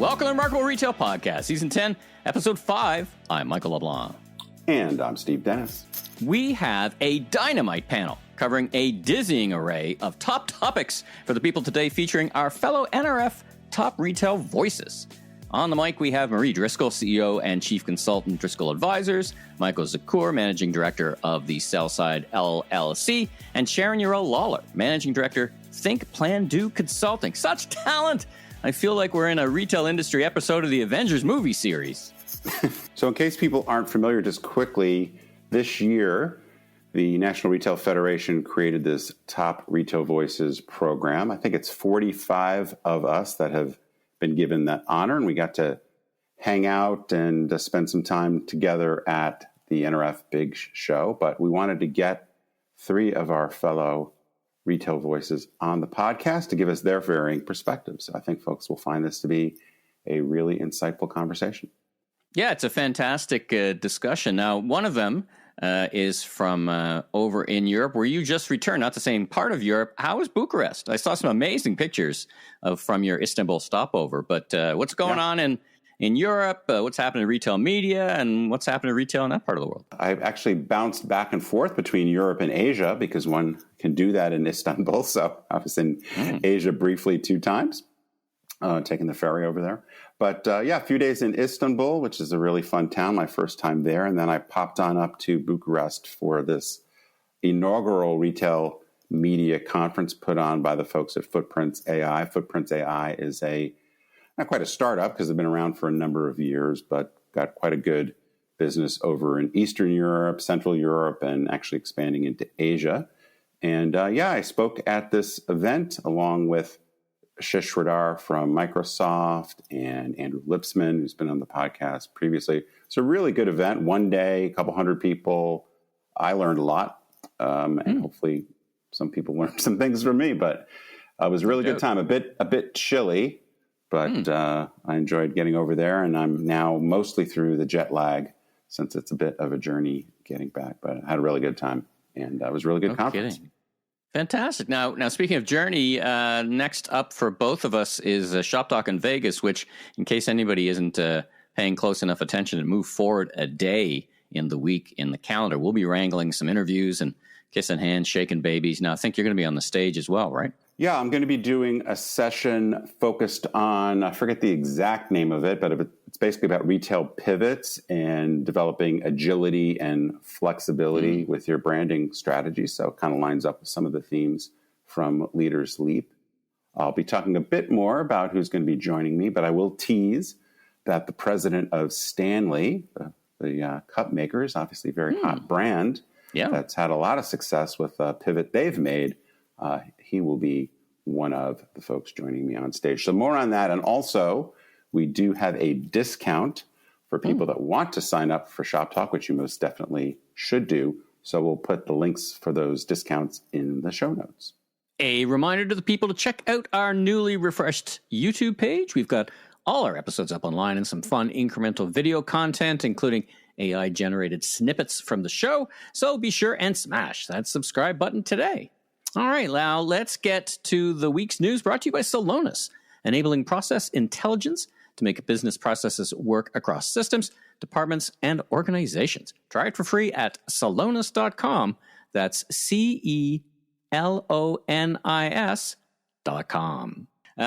Welcome to the Remarkable Retail Podcast, Season 10, Episode 5. I'm Michael LeBlanc. And I'm Steve Dennis. We have a dynamite panel covering a dizzying array of top topics for the people today, featuring our fellow NRF top retail voices. On the mic, we have Marie Driscoll, CEO and Chief Consultant, Driscoll Advisors, Michael Zakur, Managing Director of the Sellside LLC, and Sharon Urell-Lawler, Managing Director, Think, Plan, Do Consulting. Such talent! I feel like we're in a retail industry episode of the Avengers movie series. So in case people aren't familiar, just quickly, this year, the National Retail Federation created this Top Retail Voices program. I think it's 45 of us that have been given that honor, and we got to hang out and spend some time together at the NRF Big Show. But we wanted to get 3 of our fellow retail voices on the podcast to give us their varying perspectives. So I think folks will find this to be a really insightful conversation. Yeah, it's a fantastic discussion. Now, one of them is from over in Europe, where you just returned, not the same part of Europe. How is Bucharest? I saw some amazing pictures from your Istanbul stopover, but what's going on in Europe? What's happening to retail media, and what's happening to retail in that part of the world? I've actually bounced back and forth between Europe and Asia because one can do that in Istanbul. So I was in Asia briefly 2 times, taking the ferry over there. But a few days in Istanbul, which is a really fun town, my first time there. And then I popped on up to Bucharest for this inaugural retail media conference put on by the folks at Footprints AI. Footprints AI is not quite a startup because they've been around for a number of years, but got quite a good business over in Eastern Europe, Central Europe, and actually expanding into Asia. And I spoke at this event along with Ashish Sridhar from Microsoft and Andrew Lipsman, who's been on the podcast previously. It's a really good event. One day, a couple hundred people. I learned a lot, and hopefully some people learned some things from me. But it was a really good time. A bit chilly, but I enjoyed getting over there, and I'm now mostly through the jet lag since it's a bit of a journey getting back. But I had a really good time, and it was a really good conference. Kidding. Fantastic. Now, speaking of journey, next up for both of us is Shop Talk in Vegas, which, in case anybody isn't paying close enough attention, to move forward a day in the week in the calendar. We'll be wrangling some interviews and kissing hands, shaking babies. Now, I think you're going to be on the stage as well, right? Yeah, I'm going to be doing a session focused on, I forget the exact name of it, but it's basically about retail pivots and developing agility and flexibility with your branding strategy. So it kind of lines up with some of the themes from Leaders Leap. I'll be talking a bit more about who's going to be joining me, but I will tease that the president of Stanley, the cup makers, obviously a very hot brand that's had a lot of success with the pivot they've made, he will be one of the folks joining me on stage. So more on that. And also, we do have a discount for people that want to sign up for Shop Talk, which you most definitely should do. So we'll put the links for those discounts in the show notes. A reminder to the people to check out our newly refreshed YouTube page. We've got all our episodes up online and some fun incremental video content, including AI-generated snippets from the show. So be sure and smash that subscribe button today. All right, now let's get to the week's news, brought to you by Celonis, enabling process intelligence to make business processes work across systems, departments, and organizations. Try it for free at celonis.com. That's CELONIS.com.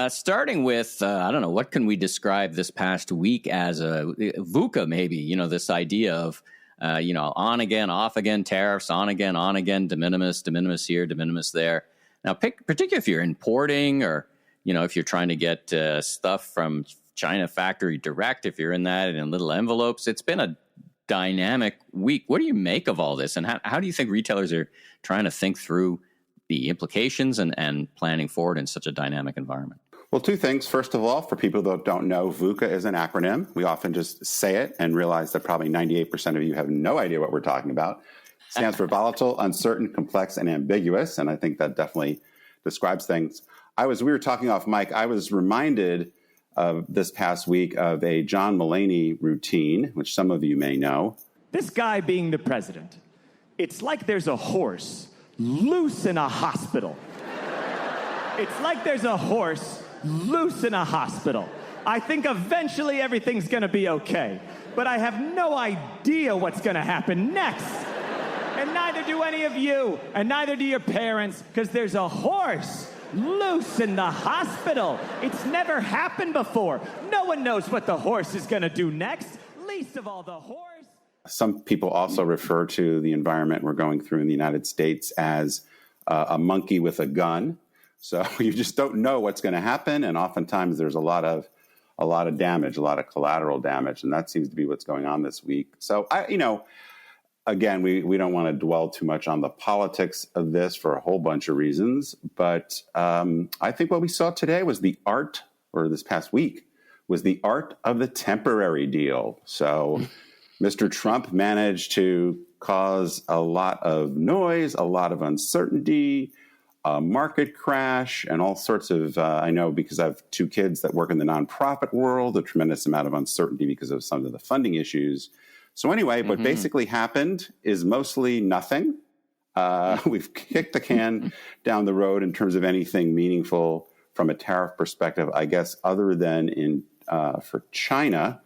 Starting with, I don't know, what can we describe this past week as VUCA, maybe, this idea of, on again, off again, tariffs, on again, de minimis here, de minimis there. Now, particularly if you're importing or, if you're trying to get stuff from China factory direct, if you're in that in little envelopes, it's been a dynamic week. What do you make of all this? And how do you think retailers are trying to think through the implications and planning forward in such a dynamic environment? Well, 2 things. First of all, for people that don't know, VUCA is an acronym. We often just say it and realize that probably 98% of you have no idea what we're talking about. It stands for volatile, uncertain, complex, and ambiguous. And I think that definitely describes things. We were talking off mic. I was reminded of this past week of a John Mulaney routine, which some of you may know. This guy being the president, it's like there's a horse loose in a hospital. It's like there's a horse loose in a hospital. I think eventually everything's going to be okay. But I have no idea what's going to happen next. And neither do any of you, and neither do your parents, because there's a horse loose in the hospital. It's never happened before. No one knows what the horse is going to do next, least of all the horse. Some people also refer to the environment we're going through in the United States as a monkey with a gun. So you just don't know what's going to happen, and oftentimes there's a lot of damage, a lot of collateral damage, and that seems to be what's going on this week. So again, we don't want to dwell too much on the politics of this for a whole bunch of reasons, but I think what we saw today was this past week, was the art of the temporary deal. So Mr. Trump managed to cause a lot of noise, a lot of uncertainty, a market crash, and all sorts of, I know because I have two kids that work in the nonprofit world, a tremendous amount of uncertainty because of some of the funding issues. So anyway, what basically happened is mostly nothing. We've kicked the can down the road in terms of anything meaningful from a tariff perspective, I guess, other than for China.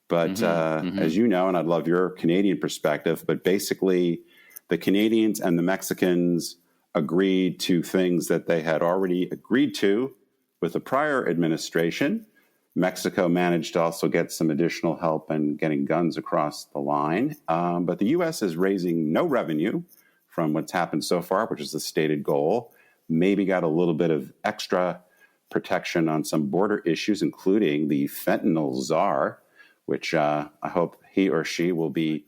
But as you know, and I'd love your Canadian perspective, but basically the Canadians and the Mexicans agreed to things that they had already agreed to with the prior administration. Mexico managed to also get some additional help in getting guns across the line. But the U.S. is raising no revenue from what's happened so far, which is the stated goal. Maybe got a little bit of extra protection on some border issues, including the fentanyl czar, which I hope he or she will be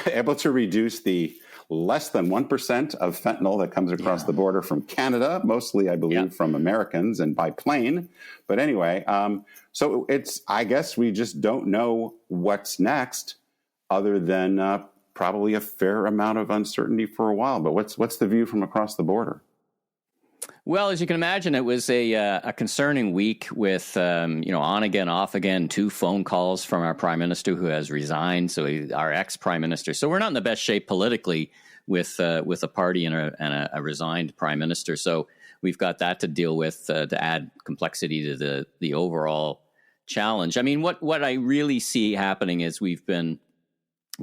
able to reduce the less than 1% of fentanyl that comes across the border from Canada, mostly, I believe, from Americans and by plane. But anyway, so I guess we just don't know what's next other than probably a fair amount of uncertainty for a while. But what's the view from across the border? Well, as you can imagine, it was a concerning week with, on again, off again, 2 phone calls from our prime minister who has resigned. So our ex-prime minister. So we're not in the best shape politically with a party and a resigned prime minister. So we've got that to deal with to add complexity to the overall challenge. I mean, what I really see happening is we've been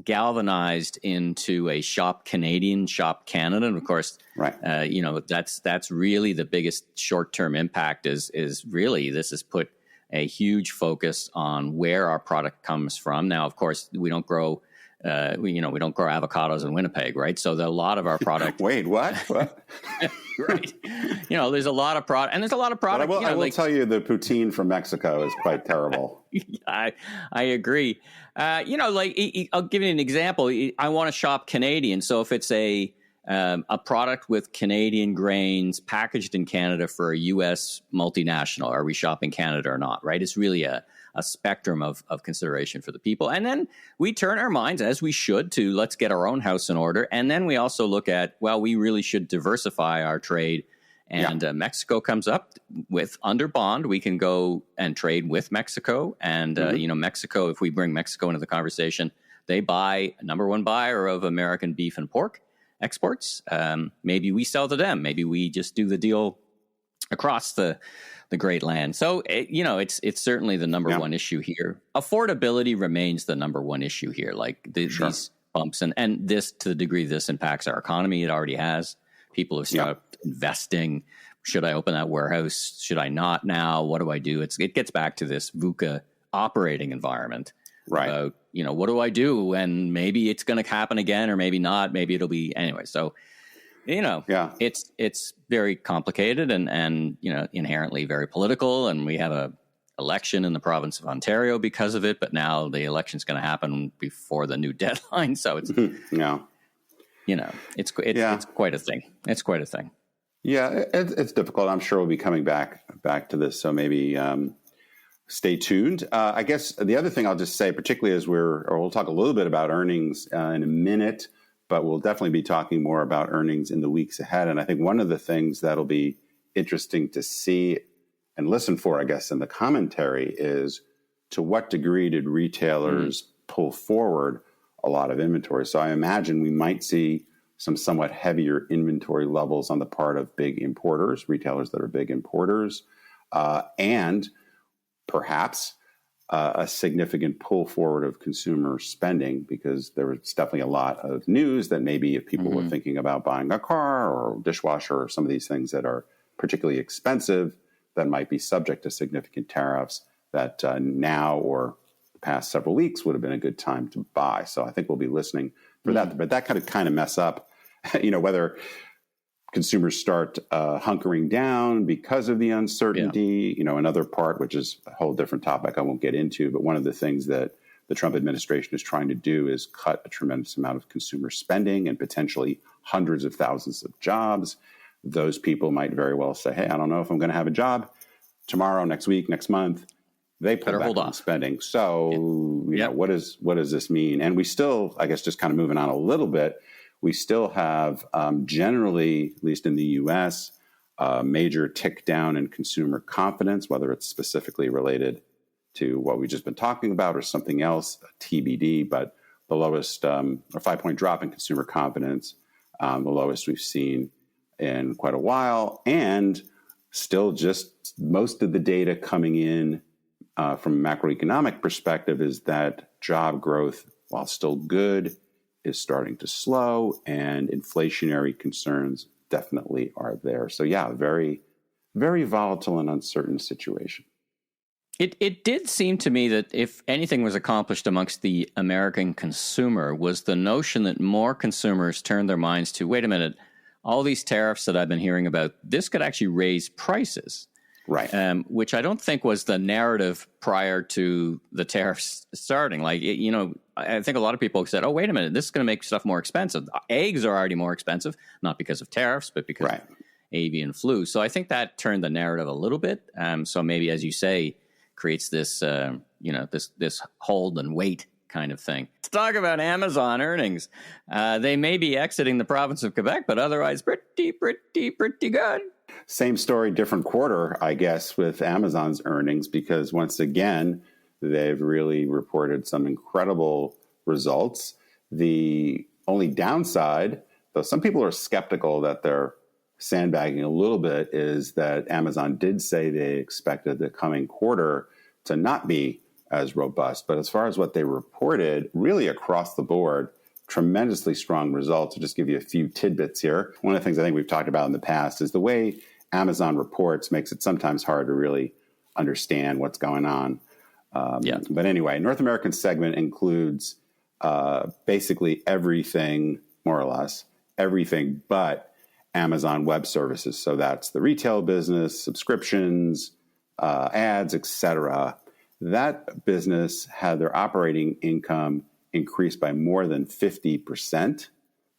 galvanized into a shop Canadian, shop Canada, and of course, right. That's really the biggest short-term impact. Is really this has put a huge focus on where our product comes from. Now, of course, we don't grow. We don't grow avocados in Winnipeg, right? So a lot of our product. Wait, what? Right. There's a lot of product, and there's a lot of product. I will tell you, the poutine from Mexico is quite terrible. I agree. I'll give you an example. I want to shop Canadian, so if it's a product with Canadian grains packaged in Canada for a U.S. multinational, are we shopping Canada or not? Right? It's really a spectrum of consideration for the people. And then we turn our minds, as we should, to let's get our own house in order. And then we also look at, well, we really should diversify our trade. And Mexico comes up with under bond. We can go and trade with Mexico. And, Mexico, if we bring Mexico into the conversation, they buy number one buyer of American beef and pork exports. Maybe we sell to them. Maybe we just do the deal across the great land. So, it's certainly the number one issue here. Affordability remains the number one issue here. Like these bumps and this, to the degree this impacts our economy, it already has. People have stopped investing. Should I open that warehouse? Should I not now? What do I do? It gets back to this VUCA operating environment. Right. About, what do I do? And maybe it's going to happen again, or maybe not. Maybe it'll be anyway. So, it's very complicated and inherently very political. And we have a election in the province of Ontario because of it. But now the election's going to happen before the new deadline. So it's it's quite a thing. It's quite a thing. Yeah, it's difficult. I'm sure we'll be coming back to this. So maybe stay tuned. I guess the other thing I'll just say, particularly as we'll talk a little bit about earnings in a minute, but we'll definitely be talking more about earnings in the weeks ahead. And I think one of the things that'll be interesting to see and listen for, I guess, in the commentary is to what degree did retailers pull forward a lot of inventory. So I imagine we might see some somewhat heavier inventory levels on the part of big importers, retailers that are big importers. And perhaps a significant pull forward of consumer spending, because there was definitely a lot of news that maybe if people were thinking about buying a car or dishwasher or some of these things that are particularly expensive that might be subject to significant tariffs, that now or the past several weeks would have been a good time to buy. So I think we'll be listening for that. But that could kind of mess up, whether consumers start hunkering down because of the uncertainty. Another part, which is a whole different topic I won't get into, but one of the things that the Trump administration is trying to do is cut a tremendous amount of consumer spending and potentially hundreds of thousands of jobs. Those people might very well say, hey, I don't know if I'm going to have a job tomorrow, next week, next month. They pull back on spending. So, what does this mean? And we still, I guess, just kind of moving on a little bit, we still have generally, at least in the U.S., a major tick down in consumer confidence, whether it's specifically related to what we've just been talking about or something else, TBD, but the lowest, a 5-point drop in consumer confidence, the lowest we've seen in quite a while, and still just most of the data coming in from a macroeconomic perspective is that job growth, while still good, is starting to slow, and inflationary concerns definitely are there. So very, very volatile and uncertain situation. It did seem to me that if anything was accomplished amongst the American consumer was the notion that more consumers turned their minds to, wait a minute, all these tariffs that I've been hearing about, this could actually raise prices. Right. Which I don't think was the narrative prior to the tariffs starting. I think a lot of people said, oh, wait a minute, this is going to make stuff more expensive. Eggs are already more expensive, not because of tariffs, but because of avian flu. So I think that turned the narrative a little bit. So maybe, as you say, creates this, this hold and wait kind of thing. Let's talk about Amazon earnings. They may be exiting the province of Quebec, but otherwise pretty good. Same story, different quarter, I guess, with Amazon's earnings, because once again, they've really reported some incredible results. The only downside, though some people are skeptical that they're sandbagging a little bit, is that Amazon did say they expected the coming quarter to not be as robust. But as far as what they reported, really across the board, tremendously strong results. I'll just give you a few tidbits here. One of the things I think we've talked about in the past is the way Amazon reports makes it sometimes hard to really understand what's going on. But anyway, North American segment includes basically everything, more or less, everything but Amazon Web Services. So that's the retail business, subscriptions, ads, etc. That business had their operating income increased by more than 50%. So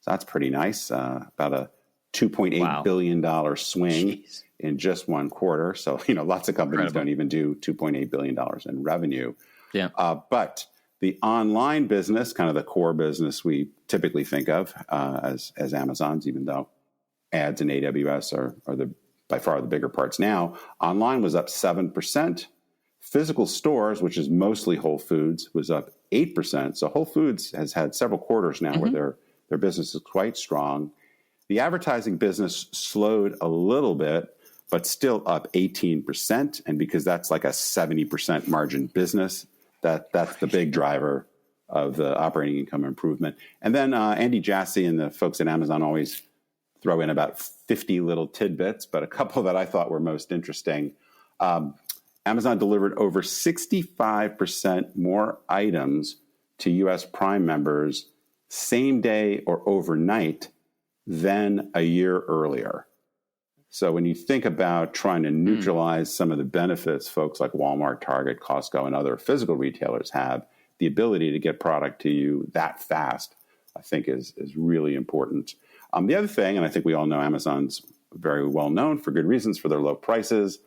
that's pretty nice. About a $2.8 billion swing in just one quarter. So, lots of companies don't even do $2.8 billion in revenue. Yeah. But the online business, kind of the core business we typically think of as Amazon's, even though ads and AWS are by far the bigger parts now, online was up 7%. Physical stores, which is mostly Whole Foods, was up 8%. So Whole Foods has had several quarters now where their business is quite strong. The advertising business slowed a little bit, but still up 18%. And because that's like a 70% margin business, that's the big driver of the operating income improvement. And then Andy Jassy and the folks at Amazon always throw in about 50 little tidbits, but a couple that I thought were most interesting. Amazon delivered over 65% more items to U.S. Prime members same day or overnight than a year earlier. So when you think about trying to neutralize some of the benefits folks like Walmart, Target, Costco, and other physical retailers have, the ability to get product to you that fast, I think is really important. The other thing, and I think we all know Amazon's very well known for good reasons for their low prices.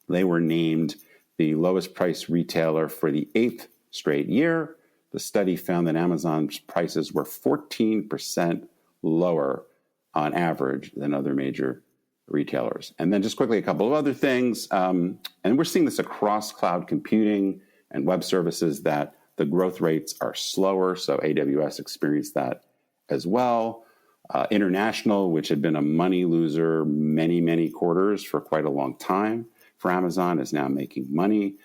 They were named the lowest price retailer for the 8th straight year. The study found that Amazon's prices were 14% lower on average than other major retailers. And then just quickly, a couple of other things. And we're seeing this across cloud computing and web services, that the growth rates are slower. So AWS experienced that as well. International, which had been a money loser many, many quarters for quite a long time, for Amazon is now making money.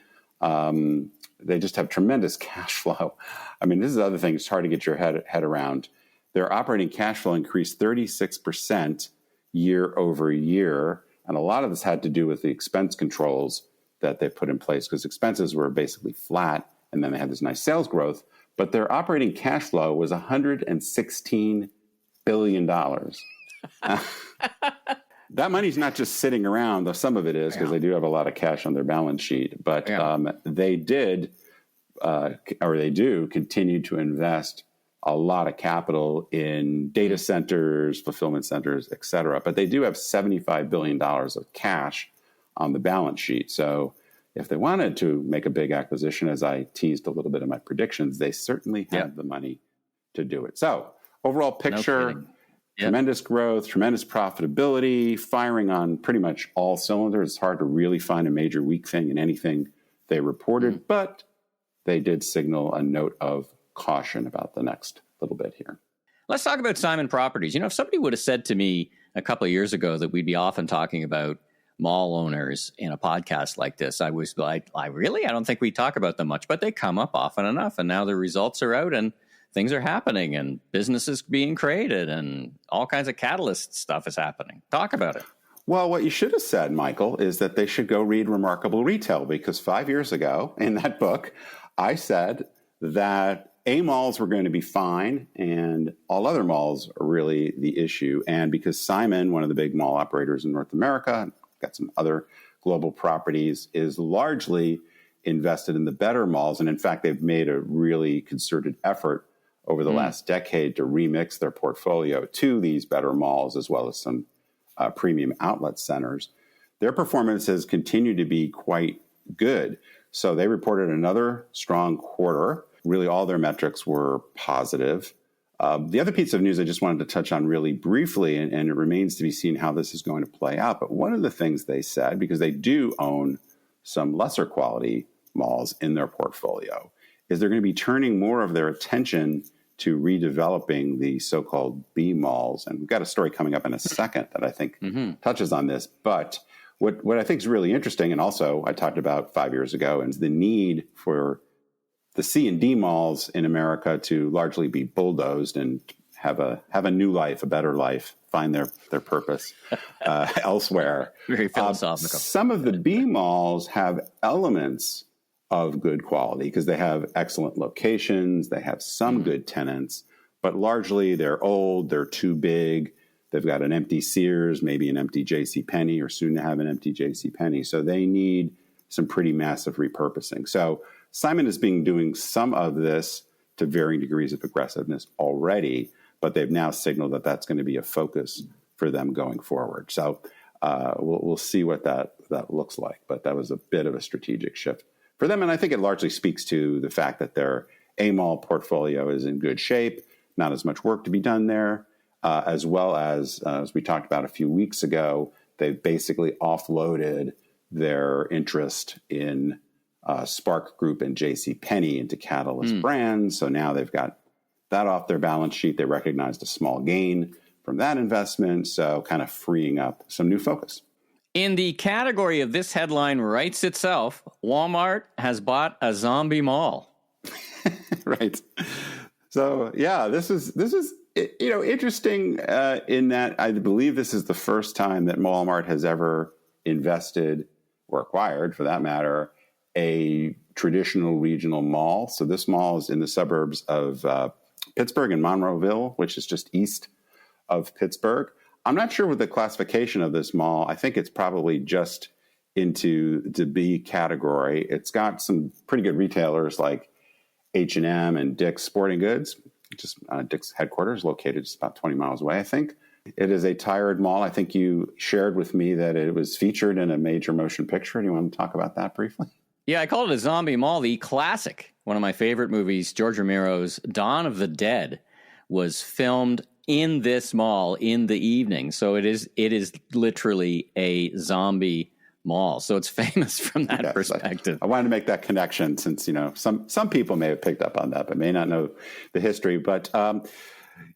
They just have tremendous cash flow. I mean, this is the other thing. It's hard to get your head around. Their operating cash flow increased 36% year over year. And a lot of this had to do with the expense controls that they put in place, because expenses were basically flat. And then they had this nice sales growth. But their operating cash flow was $116 billion. That money's not just sitting around, though some of it is, because they do have a lot of cash on their balance sheet. But they did, or they do, continue to invest a lot of capital in data centers, fulfillment centers, et cetera. But they do have $75 billion of cash on the balance sheet. So if they wanted to make a big acquisition, as I teased a little bit in my predictions, they certainly have the money to do it. So overall picture, tremendous growth, tremendous profitability, firing on pretty much all cylinders. It's hard to really find a major weak thing in anything they reported, but they did signal a note of caution about the next little bit here. Let's talk about Simon Properties. You know, if somebody would have said to me a couple of years ago that we'd be often talking about mall owners in a podcast like this, I was like, I don't think we talk about them much, but they come up often enough. And now the results are out and things are happening and businesses being created and all kinds of catalyst stuff is happening. Talk about it. Well, what you should have said, Michael, is that they should go read Remarkable Retail, because 5 years ago in that book, I said that A malls were going to be fine and all other malls are really the issue. And because Simon, one of the big mall operators in North America, got some other global properties, is largely invested in the better malls. And in fact, they've made a really concerted effort over the last decade to remix their portfolio to these better malls, as well as some premium outlet centers. Their performance has continued to be quite good. So they reported another strong quarter. Really, all their metrics were positive. The other piece of news I just wanted to touch on really briefly, and it remains to be seen how this is going to play out, but one of the things they said, because they do own some lesser quality malls in their portfolio, is they're going to be turning more of their attention to redeveloping the so-called B malls. And we've got a story coming up in a second that I think touches on this. But what I think is really interesting, and also I talked about 5 years ago, is the need for the C and D malls in America to largely be bulldozed and have a new life, a better life, find their purpose elsewhere. Very philosophical. Some of the B malls have elements of good quality because they have excellent locations, they have some good tenants, but largely they're old, they're too big, they've got an empty Sears, maybe an empty JCPenney, or soon to have an empty JCPenney. So they need some pretty massive repurposing. So Simon has been doing some of this to varying degrees of aggressiveness already, but they've now signaled that that's going to be a focus for them going forward. So we'll see what that looks like. But that was a bit of a strategic shift for them. And I think it largely speaks to the fact that their A-mall portfolio is in good shape, not as much work to be done there, as well as we talked about a few weeks ago, they've basically offloaded their interest in Spark Group and JCPenney into Catalyst Brands. So now they've got that off their balance sheet. They recognized a small gain from that investment, so kind of freeing up some new focus. In the category of this headline writes itself, Walmart has bought a zombie mall. Right. So yeah, this is interesting in that I believe this is the first time that Walmart has ever invested or acquired, for that matter, a traditional regional mall. So this mall is in the suburbs of Pittsburgh and Monroeville, which is just east of Pittsburgh. I'm not sure what the classification of this mall. I think it's probably just into the B category. It's got some pretty good retailers like H&M and Dick's Sporting Goods, just Dick's headquarters, located just about 20 miles away, I think. It is a tired mall. I think you shared with me that it was featured in a major motion picture. Do you want to talk about that briefly? Yeah, I call it a zombie mall. The classic, one of my favorite movies, George Romero's Dawn of the Dead, was filmed in this mall in the evening. So it is literally a zombie mall. So it's famous from that perspective. I wanted to make that connection since, some people may have picked up on that, but may not know the history. But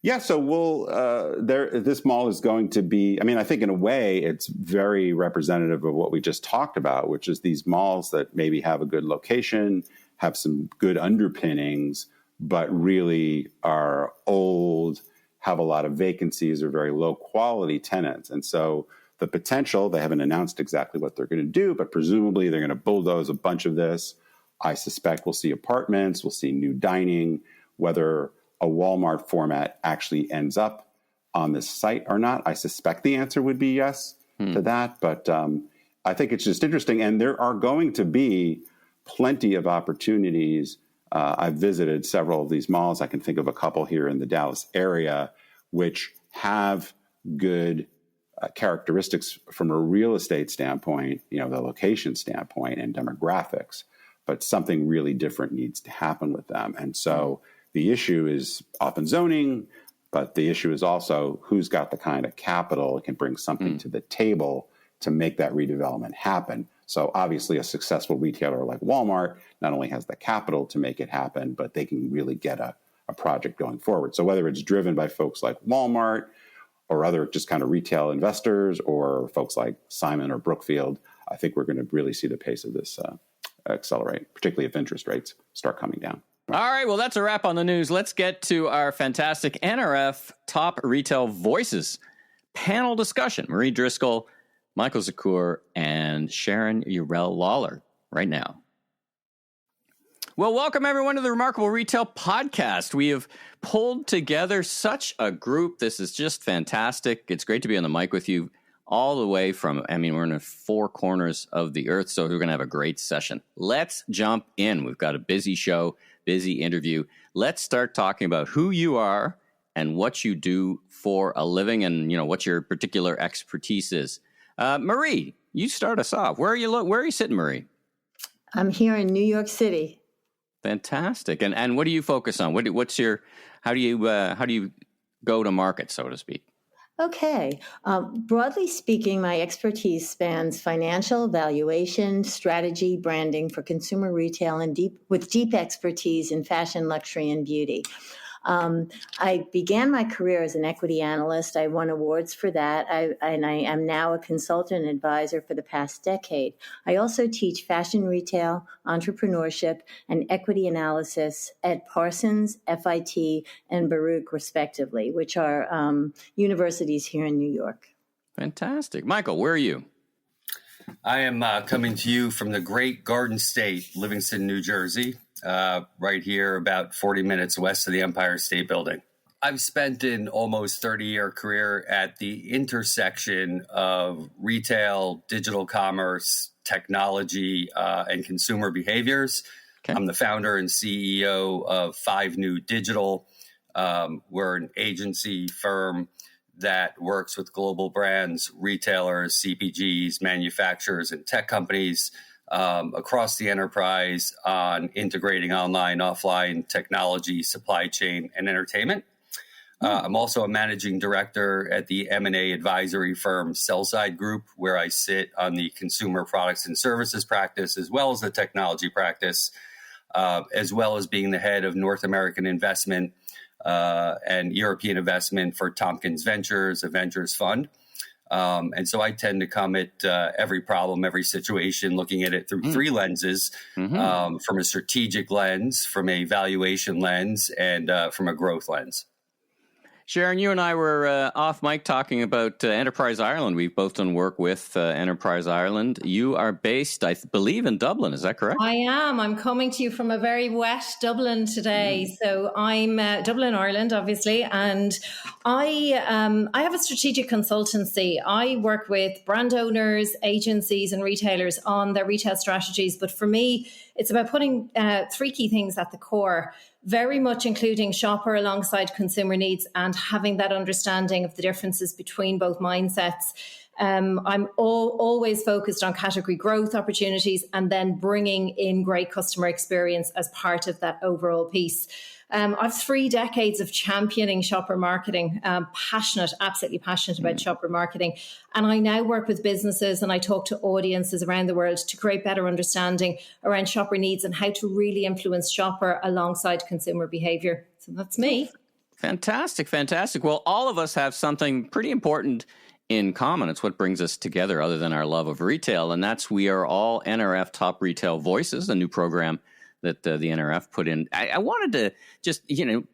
Yeah, so this mall is going to be, I mean, I think in a way it's very representative of what we just talked about, which is these malls that maybe have a good location, have some good underpinnings, but really are old, have a lot of vacancies, or very low quality tenants. And so the potential, they haven't announced exactly what they're going to do, but presumably they're going to bulldoze a bunch of this. I suspect we'll see apartments, we'll see new dining, whether a Walmart format actually ends up on this site or not. I suspect the answer would be yes to that, but I think it's just interesting. And there are going to be plenty of opportunities. I've visited several of these malls. I can think of a couple here in the Dallas area, which have good characteristics from a real estate standpoint, the location standpoint and demographics, but something really different needs to happen with them. And so the issue is often zoning, but the issue is also who's got the kind of capital that can bring something to the table to make that redevelopment happen. So obviously a successful retailer like Walmart not only has the capital to make it happen, but they can really get a project going forward. So whether it's driven by folks like Walmart or other just kind of retail investors or folks like Simon or Brookfield, I think we're going to really see the pace of this accelerate, particularly if interest rates start coming down. All right, well, that's a wrap on the news. Let's get to our fantastic NRF Top Retail Voices panel discussion. Marie Driscoll, Michael Zakur, and Sharon Urell-Lawler right now. Well, welcome everyone to the Remarkable Retail Podcast. We have pulled together such a group. This is just fantastic. It's great to be on the mic with you all the way from, we're in the four corners of the earth, so we're going to have a great session. Let's jump in. We've got a busy show, busy interview. Let's start talking about who you are and what you do for a living and, what your particular expertise is. Marie, you start us off. Where are you sitting, Marie? I'm here in New York City. Fantastic. And what do you focus on? How do you go to market, so to speak? Okay. Broadly speaking, my expertise spans financial, valuation, strategy, branding for consumer retail, and with deep expertise in fashion, luxury, and beauty. I began my career as an equity analyst. I won awards for that, and I am now a consultant advisor for the past decade. I also teach fashion retail, entrepreneurship, and equity analysis at Parsons, FIT, and Baruch, respectively, which are universities here in New York. Fantastic. Michael, where are you? I am coming to you from the great Garden State, Livingston, New Jersey. Right here, about 40 minutes west of the Empire State Building. I've spent an almost 30-year career at the intersection of retail, digital commerce, technology, and consumer behaviors. Okay. I'm the founder and CEO of 5 New Digital. We're an agency firm that works with global brands, retailers, CPGs, manufacturers, and tech companies across the enterprise on integrating online, offline technology, supply chain, and entertainment. I'm also a managing director at the M&A advisory firm Sellside Group, where I sit on the consumer products and services practice, as well as the technology practice, as well as being the head of North American investment and European investment for Tompkins Ventures, a ventures fund. And so I tend to come at every problem, every situation, looking at it through 3 lenses, from a strategic lens, from a valuation lens, and from a growth lens. Sharon, you and I were off mic talking about Enterprise Ireland. We've both done work with Enterprise Ireland. You are based, I believe, in Dublin. Is that correct? I am. I'm coming to you from a very wet Dublin today. So I'm Dublin, Ireland, obviously. And I have a strategic consultancy. I work with brand owners, agencies, and retailers on their retail strategies. But for me, it's about putting 3 key things at the core, very much including shopper alongside consumer needs and having that understanding of the differences between both mindsets. I'm always focused on category growth opportunities and then bringing in great customer experience as part of that overall piece. I've 3 decades of championing shopper marketing, absolutely passionate about shopper marketing. And I now work with businesses and I talk to audiences around the world to create better understanding around shopper needs and how to really influence shopper alongside consumer behavior. So that's me. Fantastic, fantastic. Well, all of us have something pretty important in common. It's what brings us together other than our love of retail, and that's we are all NRF Top Retail Voices, a new program that the NRF put in. I wanted to just,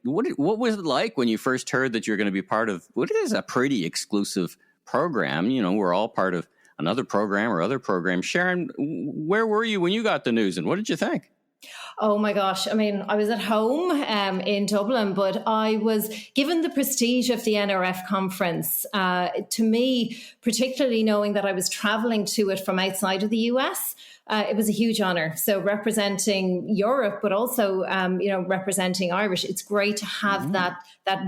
what was it like when you first heard that you're going to be part of what is a pretty exclusive program? We're all part of another program or other programs. Sharon, where were you when you got the news, and what did you think? Oh my gosh. I mean, I was at home in Dublin, but I was given the prestige of the NRF conference. To me, particularly knowing that I was traveling to it from outside of the US, it was a huge honor. So representing Europe, but also, representing Irish, it's great to have that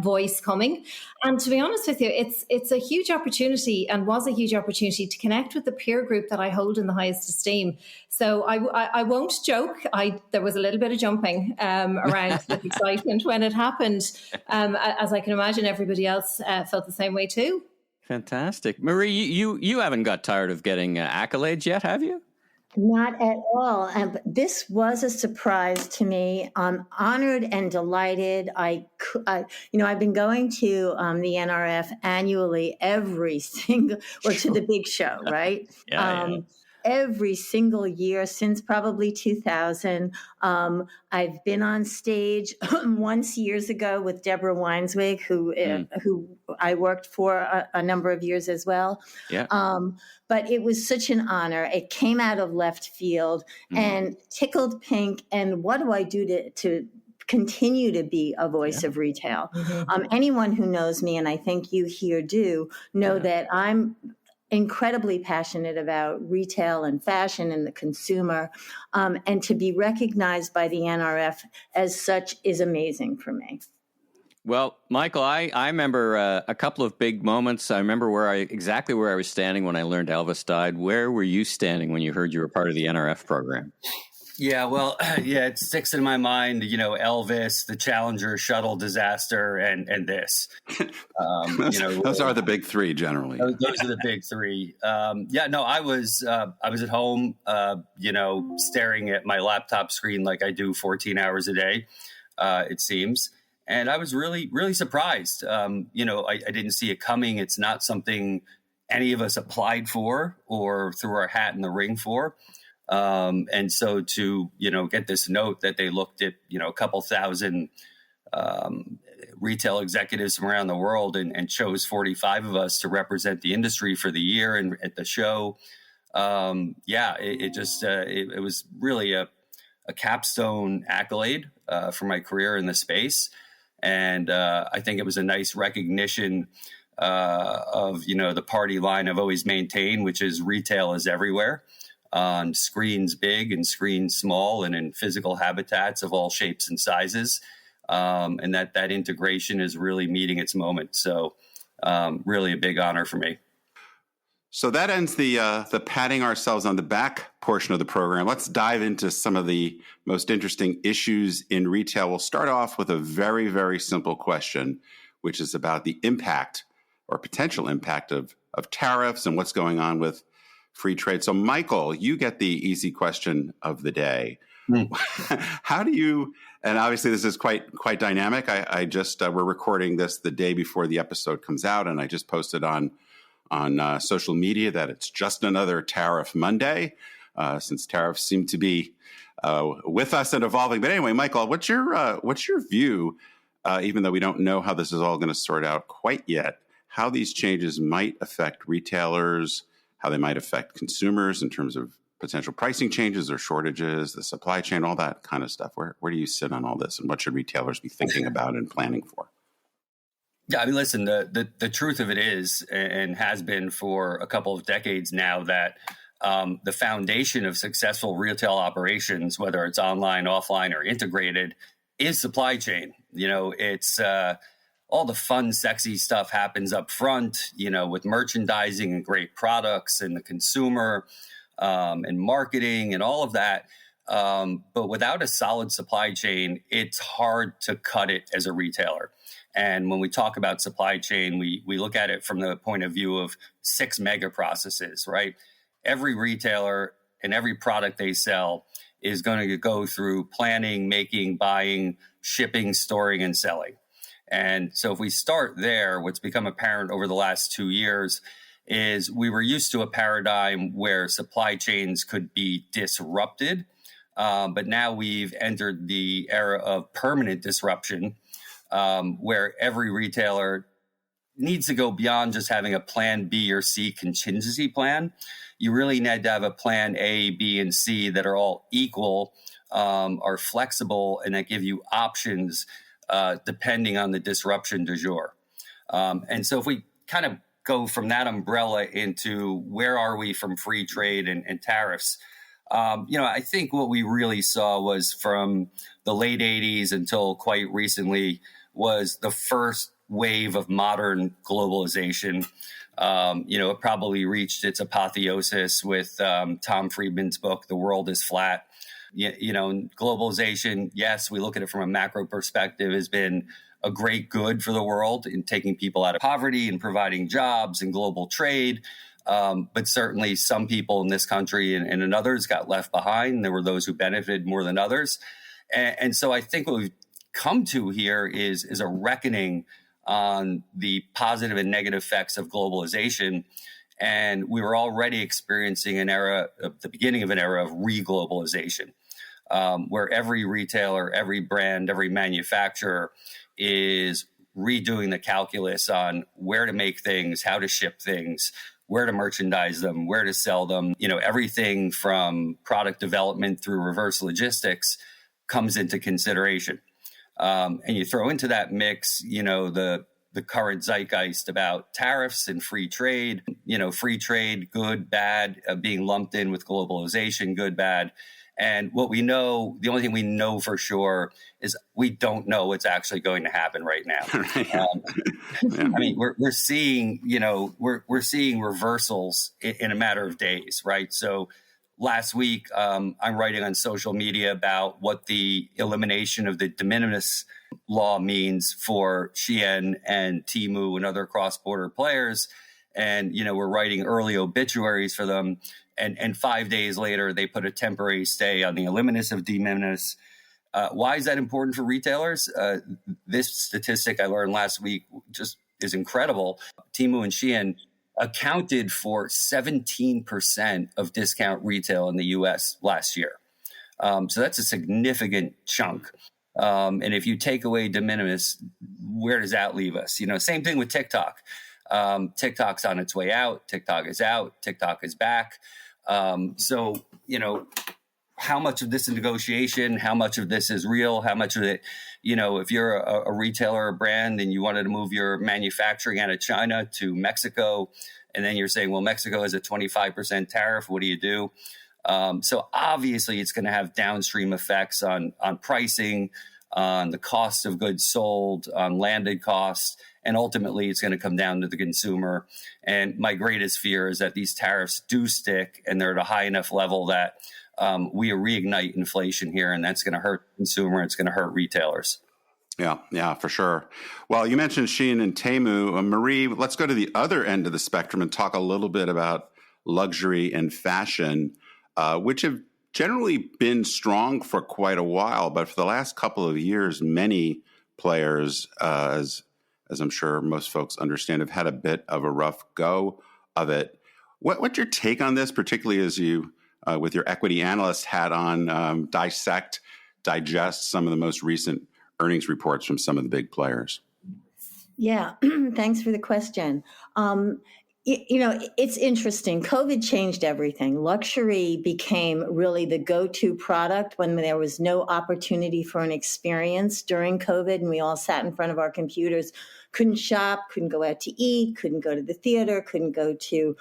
voice coming. And to be honest with you, it's a huge opportunity and was a huge opportunity to connect with the peer group that I hold in the highest esteem. So I won't joke. There was a little bit of jumping around with excitement when it happened. As I can imagine, everybody else felt the same way too. Fantastic. Marie, you haven't got tired of getting accolades yet, have you? Not at all. This was a surprise to me. I'm honored and delighted. I've been going to the NRF annually every single, or to the big show, right? Yeah. Every single year since probably 2000. I've been on stage once years ago with Deborah Weinswig, who I worked for a number of years as well. Yeah. But it was such an honor. It came out of left field and tickled pink. And what do I do to continue to be a voice of retail? Anyone who knows me, and I think you here do, know that I'm incredibly passionate about retail and fashion and the consumer. And to be recognized by the NRF as such is amazing for me. Well, Michael, I remember a couple of big moments. I remember exactly where I was standing when I learned Elvis died. Where were you standing when you heard you were part of the NRF program? Yeah, well, it sticks in my mind, Elvis, the Challenger shuttle disaster, and this. Those are the big three generally. Those are the big three. I was at home, staring at my laptop screen like I do 14 hours a day, it seems. And I was really, really surprised. I didn't see it coming. It's not something any of us applied for or threw our hat in the ring for. And so to, get this note that they looked at, a couple thousand retail executives from around the world and chose 45 of us to represent the industry for the year and at the show. It was really a capstone accolade for my career in the space. And I think it was a nice recognition of, the party line I've always maintained, which is retail is everywhere. On screens big and screens small and in physical habitats of all shapes and sizes. And that integration is really meeting its moment. So really a big honor for me. So that ends the patting ourselves on the back portion of the program. Let's dive into some of the most interesting issues in retail. We'll start off with a very, very simple question, which is about the impact or potential impact of tariffs and what's going on with free trade. So, Michael, you get the easy question of the day. How do you, and obviously this is quite dynamic. I just, we're recording this the day before the episode comes out, and I just posted on social media that it's just another Tariff Monday, since tariffs seem to be with us and evolving. But anyway, Michael, what's your view, even though we don't know how this is all going to sort out quite yet, how these changes might affect retailers, how they might affect consumers in terms of potential pricing changes or shortages, the supply chain, all that kind of stuff. Where do you sit on all this, and what should retailers be thinking about and planning for? Yeah, I mean, listen, the truth of it is, and has been for a couple of decades now, that the foundation of successful retail operations, whether it's online, offline, or integrated, is supply chain. It's all the fun, sexy stuff happens up front, with merchandising and great products and the consumer and marketing and all of that. But without a solid supply chain, it's hard to cut it as a retailer. And when we talk about supply chain, we look at it from the point of view of 6 mega processes, right? Every retailer and every product they sell is going to go through planning, making, buying, shipping, storing, and selling. And so if we start there, what's become apparent over the last 2 years is we were used to a paradigm where supply chains could be disrupted, but now we've entered the era of permanent disruption, where every retailer needs to go beyond just having a plan B or C contingency plan. You really need to have a plan A, B, and C that are all equal, are flexible, and that give you options depending on the disruption du jour. And so if we kind of go from that umbrella into where are we from free trade and tariffs, I think what we really saw was from the late 80s until quite recently was the first wave of modern globalization. It probably reached its apotheosis with Tom Friedman's book, The World is Flat. Globalization, yes, we look at it from a macro perspective, has been a great good for the world in taking people out of poverty and providing jobs and global trade. But certainly some people in this country and in others got left behind. There were those who benefited more than others. And so I think what we've come to here is a reckoning on the positive and negative effects of globalization. And we were already experiencing the beginning of an era of re-globalization, where every retailer, every brand, every manufacturer is redoing the calculus on where to make things, how to ship things, where to merchandise them, where to sell them. Everything from product development through reverse logistics comes into consideration. And you throw into that mix, the current zeitgeist about tariffs and free trade, free trade, good, bad, being lumped in with globalization, good, bad. And what we know, the only thing we know for sure is we don't know what's actually going to happen right now. I mean, we're seeing, we're seeing reversals in a matter of days, right? So last week, I'm writing on social media about what the elimination of the de minimis law means for Shein and Temu and other cross-border players. And, we're writing early obituaries for them. And 5 days later, they put a temporary stay on the elimination of de minimis. Why is that important for retailers? This statistic I learned last week just is incredible. Temu and Shein accounted for 17% of discount retail in the U.S. last year. So that's a significant chunk. And if you take away de minimis, where does that leave us? Same thing with TikTok. TikTok's on its way out. TikTok is out. TikTok is back. So, how much of this is negotiation? How much of this is real? How much of it, if you're a retailer or brand and you wanted to move your manufacturing out of China to Mexico, and then you're saying, well, Mexico has a 25% tariff. What do you do? So obviously it's going to have downstream effects on pricing, on the cost of goods sold, on landed costs, and ultimately it's going to come down to the consumer. And my greatest fear is that these tariffs do stick and they're at a high enough level that we reignite inflation here, and that's going to hurt the consumer. It's going to hurt retailers. Yeah, for sure. Well, you mentioned Shein and Temu. Marie, let's go to the other end of the spectrum and talk a little bit about luxury and fashion, which have generally been strong for quite a while. But for the last couple of years, many players, as I'm sure most folks understand, have had a bit of a rough go of it. What's your take on this, particularly as you, with your equity analyst hat on, digest some of the most recent earnings reports from some of the big players? Yeah, thanks for the question. It's interesting. COVID changed everything. Luxury became really the go-to product when there was no opportunity for an experience during COVID, and we all sat in front of our computers, couldn't shop, couldn't go out to eat, couldn't go to the theater, couldn't go to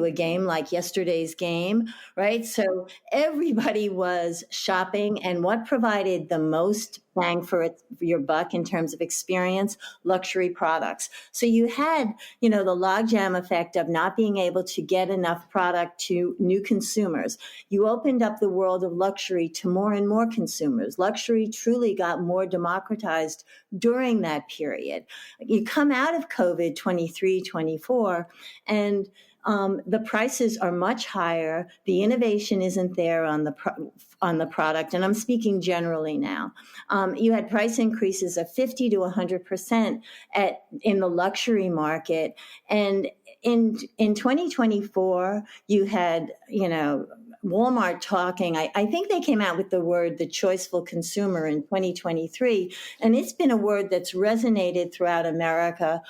a game like yesterday's game, right? So everybody was shopping, and what provided the most bang for your buck in terms of experience? Luxury products. So you had, the logjam effect of not being able to get enough product to new consumers. You opened up the world of luxury to more and more consumers. Luxury truly got more democratized during that period. You come out of COVID 23, 24, and the prices are much higher. The innovation isn't there on the product, and I'm speaking generally now. You had price increases of 50 to 100% in the luxury market, and in 2024, you had, Walmart talking. I think they came out with the word the choiceful consumer in 2023, and it's been a word that's resonated throughout America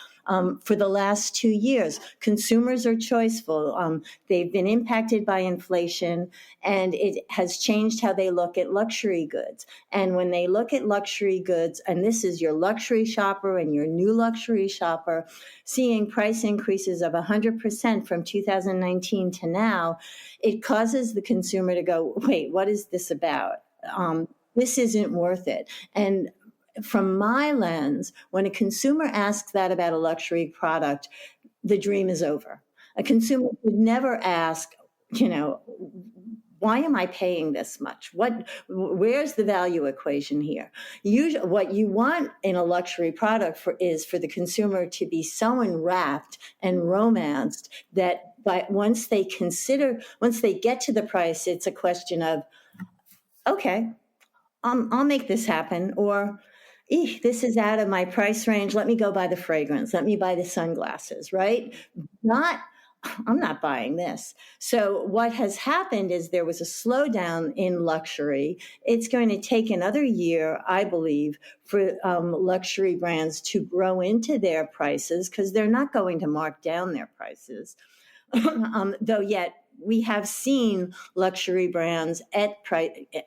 for the last 2 years. Consumers are choiceful. They've been impacted by inflation, and it has changed how they look at luxury goods. And when they look at luxury goods, and this is your luxury shopper and your new luxury shopper, seeing price increases of 100% from 2019 to now, it causes the consumer to go, wait, what is this about? This isn't worth it. And from my lens, when a consumer asks that about a luxury product, the dream is over. A consumer would never ask, why am I paying this much? Where's the value equation here? Usually, what you want in a luxury product is for the consumer to be so enwrapped and romanced that once they get to the price, it's a question of, okay, I'll make this happen, or this is out of my price range. Let me go buy the fragrance. Let me buy the sunglasses, right? I'm not buying this. So what has happened is there was a slowdown in luxury. It's going to take another year, I believe, for luxury brands to grow into their prices, because they're not going to mark down their prices. Though yet we have seen luxury brands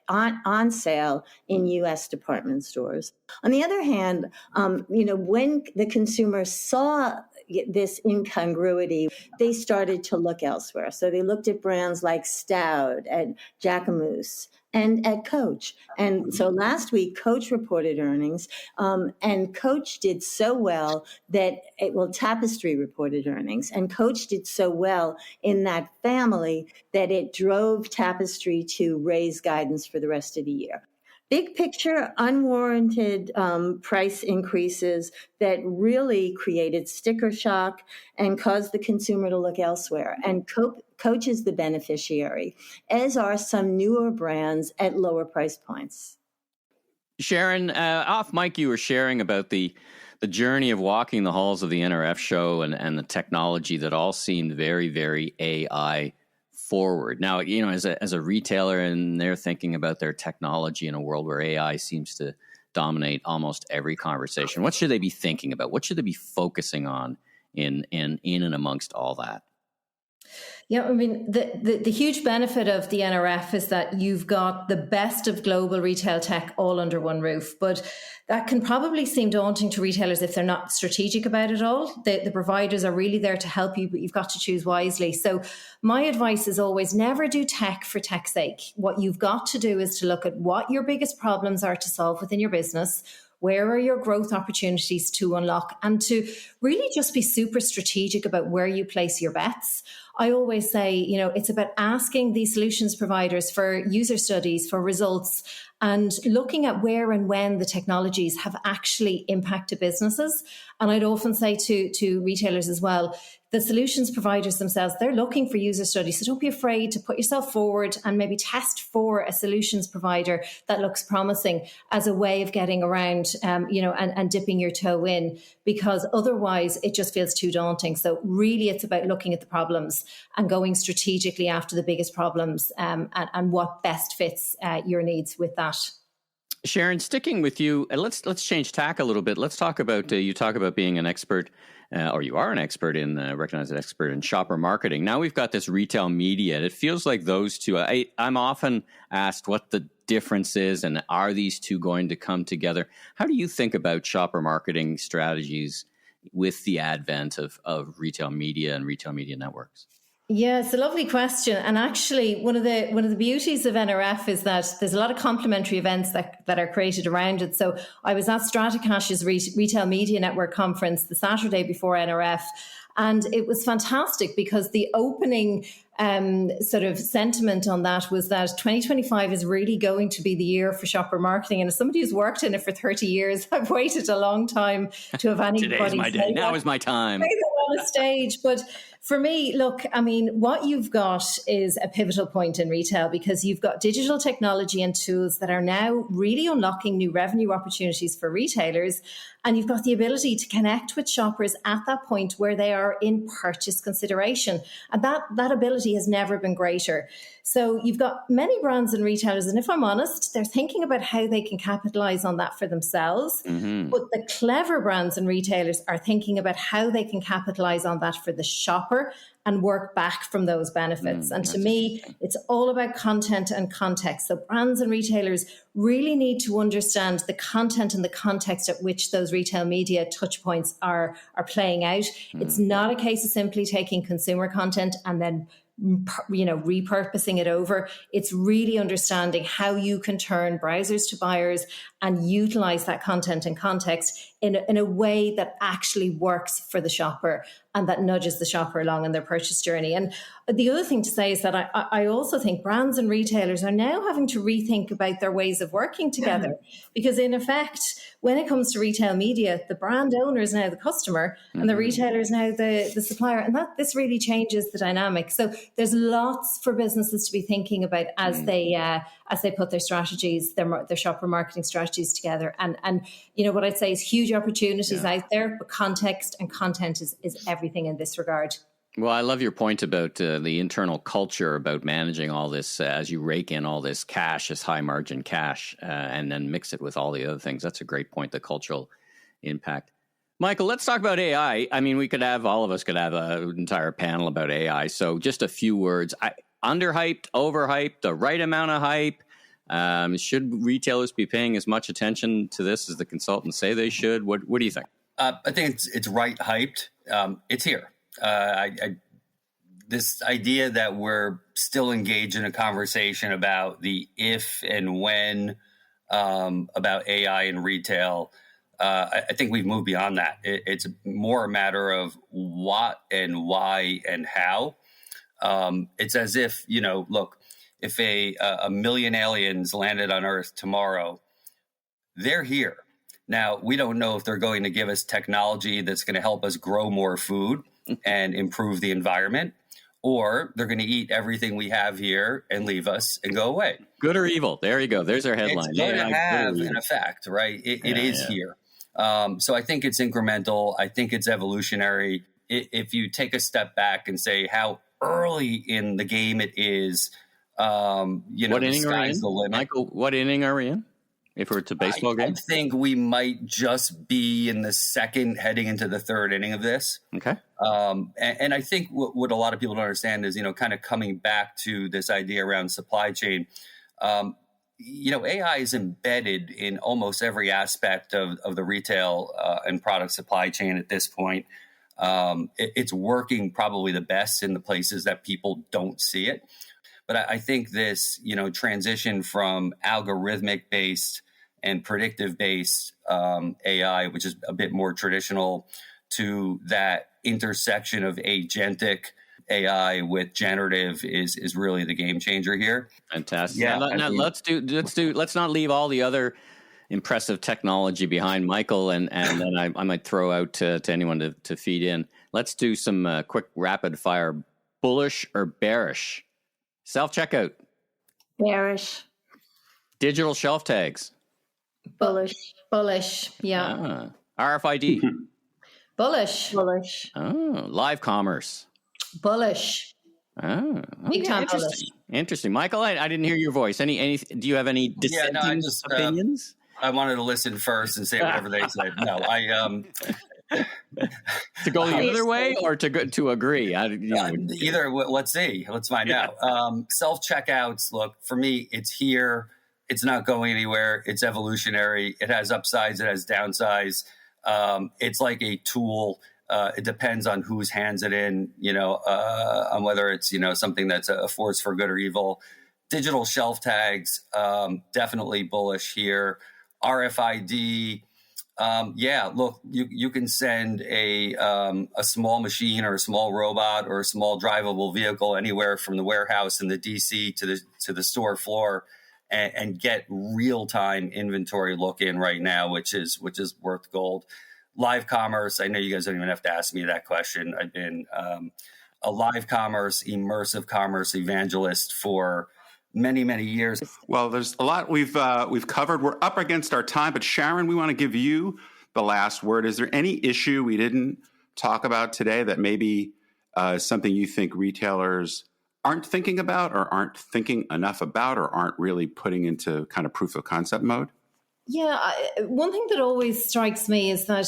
on sale in U.S. department stores. On the other hand, when the consumer saw this incongruity, they started to look elsewhere. So they looked at brands like Stout and Jacquemus and at Coach. And so last week, Coach reported earnings, and Coach did so well Tapestry reported earnings, and Coach did so well in that family that it drove Tapestry to raise guidance for the rest of the year. Big picture, unwarranted price increases that really created sticker shock and caused the consumer to look elsewhere. And Coach is the beneficiary, as are some newer brands at lower price points. Sharon, off mic, you were sharing about the journey of walking the halls of the NRF show and the technology that all seemed very, very AI forward. Now, as a retailer, and they're thinking about their technology in a world where AI seems to dominate almost every conversation. What should they be thinking about? What should they be focusing on in and amongst all that? Yeah, I mean, the huge benefit of the NRF is that you've got the best of global retail tech all under one roof. But that can probably seem daunting to retailers if they're not strategic about it all. The providers are really there to help you, but you've got to choose wisely. So my advice is always never do tech for tech's sake. What you've got to do is to look at what your biggest problems are to solve within your business. Where are your growth opportunities to unlock, and to really just be super strategic about where you place your bets. I always say, it's about asking these solutions providers for user studies, for results, and looking at where and when the technologies have actually impacted businesses. And I'd often say to retailers as well, the solutions providers themselves, they're looking for user studies. So don't be afraid to put yourself forward and maybe test for a solutions provider that looks promising as a way of getting around, and dipping your toe in, because otherwise it just feels too daunting. So really it's about looking at the problems and going strategically after the biggest problems, and what best fits your needs with that. Sharon, sticking with you, let's change tack a little bit. Let's talk about, you talk about being an expert, or you are an expert in, recognized expert in shopper marketing. Now we've got this retail media. It feels like those two, I'm often asked what the difference is, and are these two going to come together? How do you think about shopper marketing strategies with the advent of retail media and retail media networks? Yeah, it's a lovely question. And actually, one of the beauties of NRF is that there's a lot of complementary events that are created around it. So I was at Stratacash's Retail Media Network conference the Saturday before NRF, and it was fantastic because the opening sort of sentiment on that was that 2025 is really going to be the year for shopper marketing. And as somebody who's worked in it for 30 years, I've waited a long time to have anybody Today's my day. Now is my time. On a stage, but For me, look, I mean, what you've got is a pivotal point in retail because you've got digital technology and tools that are now really unlocking new revenue opportunities for retailers. And you've got the ability to connect with shoppers at that point where they are in purchase consideration. And that ability has never been greater. So you've got many brands and retailers, and if I'm honest, they're thinking about how they can capitalize on that for themselves. Mm-hmm. But the clever brands and retailers are thinking about how they can capitalize on that for the shopper and work back from those benefits. And to me, it's all about content and context. So brands and retailers really need to understand the content and the context at which those retail media touch points are playing out. It's not a case of simply taking consumer content and then repurposing it over. It's really understanding how you can turn browsers to buyers and utilize that content and context in a way that actually works for the shopper and that nudges the shopper along in their purchase journey. And the other thing to say is that I also think brands and retailers are now having to rethink about their ways of working together because in effect, when it comes to retail media, the brand owner is now the customer and the retailer is now the supplier. And this really changes the dynamic. So there's lots for businesses to be thinking about as they put their strategies, their shopper marketing strategies together. And what I'd say is huge opportunities out there, but context and content is everything in this regard. Well, I love your point about the internal culture about managing all this as you rake in all this cash, this high margin cash, and then mix it with all the other things. That's a great point, the cultural impact. Michael, let's talk about AI. I mean, all of us could have an entire panel about AI. So just a few words. Underhyped, overhyped, the right amount of hype. Should retailers be paying as much attention to this as the consultants say they should? What do you think? I think it's right hyped. It's here. This idea that we're still engaged in a conversation about the if and when about AI in retail, I think we've moved beyond that. It's more a matter of what and why and how. It's as if, look, if a million aliens landed on Earth tomorrow, they're here. Now, we don't know if they're going to give us technology that's going to help us grow more food and improve the environment, or they're going to eat everything we have here and leave us and go away. Good or evil. There you go. There's our headline. It's going to have an effect, right? It is here. So I think it's incremental. I think it's evolutionary. If you take a step back and say how early in the game it is, what inning are we in? The limit. Michael, what inning are we in? If it's a baseball game? I think we might just be in the second, heading into the third inning of this. Okay. And I think what a lot of people don't understand is, kind of coming back to this idea around supply chain. AI is embedded in almost every aspect of the retail and product supply chain at this point. It's working probably the best in the places that people don't see it. But I think this, transition from algorithmic-based and predictive-based AI, which is a bit more traditional, to that intersection of agentic AI with generative is really the game changer here. Fantastic. Yeah, let's not leave all the other impressive technology behind, Michael, and then I might throw out to anyone to feed in. Let's do some quick rapid fire. Bullish or bearish? Self-checkout. Bearish. Digital shelf tags. Bullish. Bullish. Yeah. RFID. Bullish. Live commerce. Bullish. Big time bullish. Interesting. Michael, I didn't hear your voice. Any? Do you have any dissenting opinions? I wanted to listen first and say whatever they said. No, to go the other way or to agree? Either. Let's see. Let's find out. Self-checkouts, look, for me, it's here. It's not going anywhere. It's evolutionary. It has upsides. It has downsides. It's like a tool. It depends on whose hands it in, on whether it's, something that's a force for good or evil. Digital shelf tags, definitely bullish here. RFID, look, you can send a small machine or a small robot or a small drivable vehicle anywhere from the warehouse in the DC to the store floor and get real-time inventory look in right now, which is worth gold. Live commerce, I know you guys don't even have to ask me that question. I've been a live commerce, immersive commerce evangelist for many, many years. Well, there's a lot we've covered. We're up against our time, but Sharon, we want to give you the last word. Is there any issue we didn't talk about today that maybe something you think retailers aren't thinking about or aren't thinking enough about or aren't really putting into kind of proof of concept mode? Yeah, one thing that always strikes me is that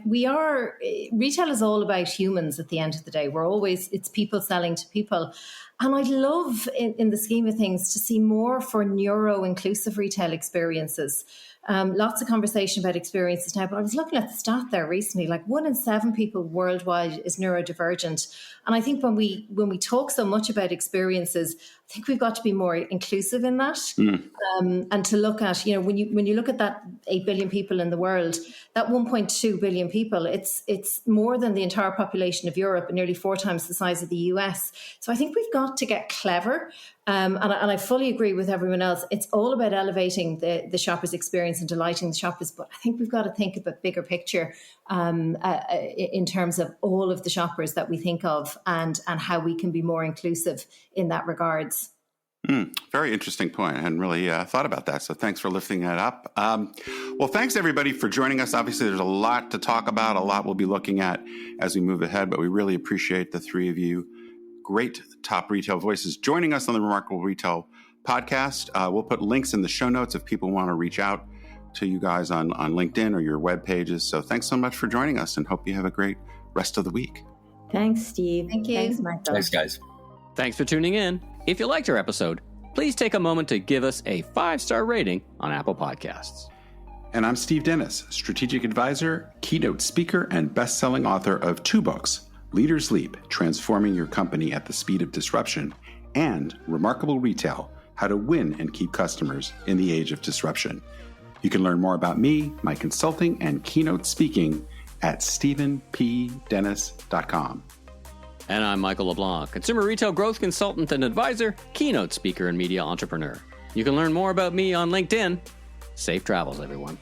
retail is all about humans at the end of the day. It's people selling to people. And I'd love, in the scheme of things, to see more for neuro-inclusive retail experiences. Lots of conversation about experiences now, but I was looking at the stat there recently, like 1 in 7 people worldwide is neurodivergent. And I think when we talk so much about experiences, I think we've got to be more inclusive in that. And to look at, when you look at that 8 billion people in the world, that 1.2 billion people, it's more than the entire population of Europe and nearly 4 times the size of the US. So I think we've got to get clever. And I fully agree with everyone else. It's all about elevating the shopper's experience and delighting the shoppers. But I think we've got to think of a bigger picture in terms of all of the shoppers that we think of and how we can be more inclusive in that regards. Very interesting point. I hadn't really thought about that. So thanks for lifting that up. Well, thanks everybody for joining us. Obviously, there's a lot to talk about, a lot we'll be looking at as we move ahead, but we really appreciate the three of you. Great top retail voices joining us on the Remarkable Retail podcast. We'll put links in the show notes if people want to reach out to you guys on LinkedIn or your web pages. So thanks so much for joining us and hope you have a great rest of the week. Thanks, Steve. Thank you. Thanks, Michael. Thanks, guys. Thanks for tuning in. If you liked our episode, please take a moment to give us a 5-star rating on Apple Podcasts. And I'm Steve Dennis, strategic advisor, keynote speaker, and best-selling author of 2 books, Leaders Leap, Transforming Your Company at the Speed of Disruption, and Remarkable Retail, How to Win and Keep Customers in the Age of Disruption. You can learn more about me, my consulting, and keynote speaking at stephenpdennis.com. And I'm Michael LeBlanc, consumer retail growth consultant and advisor, keynote speaker, and media entrepreneur. You can learn more about me on LinkedIn. Safe travels, everyone.